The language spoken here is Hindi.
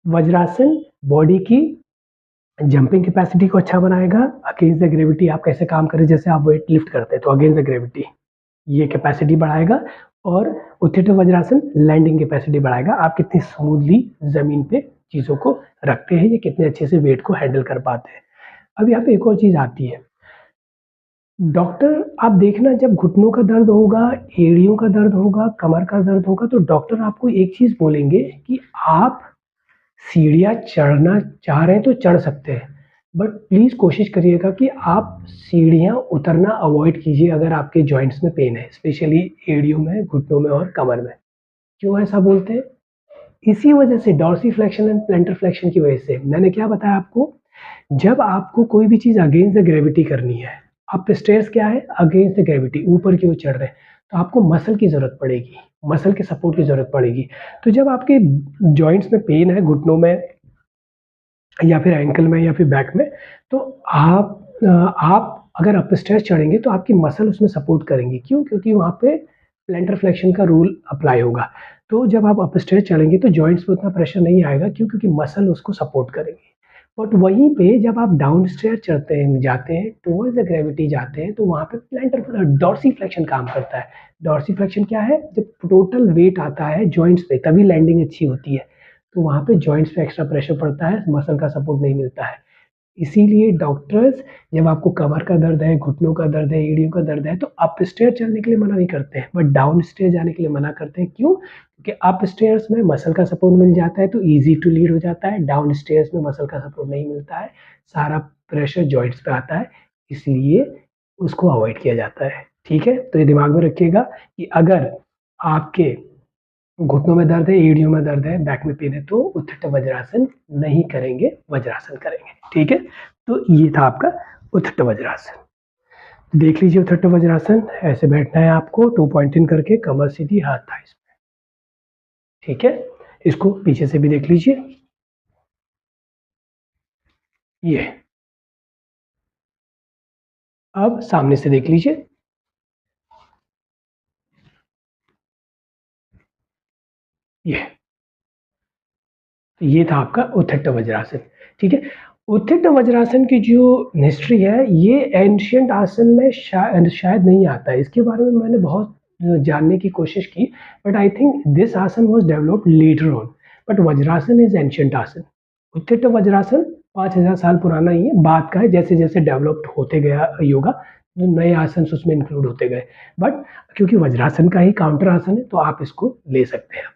वज्रासन बॉडी की जंपिंग कैपेसिटी को अच्छा बनाएगा। अगेंस्ट द ग्रेविटी आप कैसे काम करें, जैसे आप वेट लिफ्ट करते हैं तो अगेंस्ट द ग्रेविटी ये कैपेसिटी बढ़ाएगा। और उत्थित वज्रासन लैंडिंग कैपेसिटी बढ़ाएगा, आप कितनी स्मूथली ज़मीन पे चीज़ों को रखते हैं, ये कितने अच्छे से वेट को हैंडल कर पाते हैं। अब यहाँ पे एक और चीज़ आती है, डॉक्टर आप देखना जब घुटनों का दर्द होगा, एड़ियों का दर्द होगा, कमर का दर्द होगा, तो डॉक्टर आपको एक चीज़ बोलेंगे कि आप सीढ़ियाँ चढ़ना चाह रहे हैं तो चढ़ सकते हैं, बट प्लीज़ कोशिश करिएगा कि आप सीढ़ियाँ उतरना अवॉइड कीजिए अगर आपके जॉइंट्स में पेन है, स्पेशली एड़ियों में, घुटनों में और कमर में। क्यों ऐसा बोलते हैं? इसी वजह से डॉर्सिफ्लेक्शन एंड प्लैंटर फ्लेक्शन की वजह से। मैंने क्या बताया आपको, जब आपको कोई भी चीज़ अगेंस्ट द ग्रेविटी करनी है, अप स्टेयर्स क्या है? अगेंस्ट द ग्रेविटी, ऊपर की ओर चढ़ रहे हैं, तो आपको मसल की ज़रूरत पड़ेगी, मसल के सपोर्ट की ज़रूरत पड़ेगी। तो जब आपके जॉइंट्स में पेन है, घुटनों में या फिर एंकल में या फिर बैक में, तो आप अगर अप स्टेयर्स चढ़ेंगे तो आपकी मसल उसमें सपोर्ट करेंगी। क्यों? क्योंकि वहाँ पे प्लैंटर फ्लेक्शन का रूल अप्लाई होगा। तो जब आप अप स्टेयर्स चढ़ेंगे तो जॉइंट्स पे उतना प्रेशर नहीं आएगा, क्यों? क्योंकि मसल उसको सपोर्ट करेंगी। बट वहीं पे जब आप डाउन स्टेयर चढ़ते हैं, जाते हैं, टुवर्ड्स द ग्रेविटी जाते हैं, तो वहाँ पे प्लैंटर डॉर्सिफ्लेक्शन काम करता है। डॉर्सिफ्लेक्शन क्या है? जब टोटल वेट आता है जॉइंट्स पे, तभी लैंडिंग अच्छी होती है। तो वहाँ पे जॉइंट्स पे एक्स्ट्रा प्रेशर पड़ता है, मसल का सपोर्ट नहीं मिलता है। इसीलिए डॉक्टर्स जब आपको कमर का दर्द है, घुटनों का दर्द है, एड़ियों का दर्द है, तो अप स्टेयर चलने के लिए मना नहीं करते हैं, बट डाउन स्टेयर जाने के लिए मना करते हैं। क्यों? क्योंकि अप स्टेयर्स में मसल का सपोर्ट मिल जाता है तो ईज़ी टू लीड हो जाता है, डाउन स्टेयर्स में मसल का सपोर्ट नहीं मिलता है, सारा प्रेशर जॉइंट्स पे आता है, इसलिए उसको अवॉइड किया जाता है। ठीक है? तो ये दिमाग में रखिएगा कि अगर आपके घुटनों में दर्द है, एड़ियों में दर्द है, बैक में पेन है, तो उत्थित वज्रासन नहीं करेंगे, वज्रासन करेंगे। ठीक है? तो ये था आपका उत्थित वज्रासन। देख लीजिए उत्थित वज्रासन, ऐसे बैठना है आपको, 2 पॉइंट इन करके, कमर सीधी, हाथ थाइस पे। ठीक है? इसको पीछे से भी देख लीजिए। ये अब सामने से देख लीजिए। ये था आपका उत्थित वज्रासन। ठीक है? उत्थित वज्रासन की जो हिस्ट्री है, ये एंशिएंट आसन में शायद नहीं आता है। इसके बारे में मैंने बहुत जानने की कोशिश की, बट आई थिंक दिस आसन was developed later on, but vajrasana is ancient आसन। उत्थित वज्रासन 5000 साल पुराना ही है, बाद का है, जैसे जैसे डेवलप्ड होते गया योगा, जो नए आसन उसमें इंक्लूड होते गए। बट क्योंकि वज्रासन का ही काउंटर आसन है, तो आप इसको ले सकते हैं।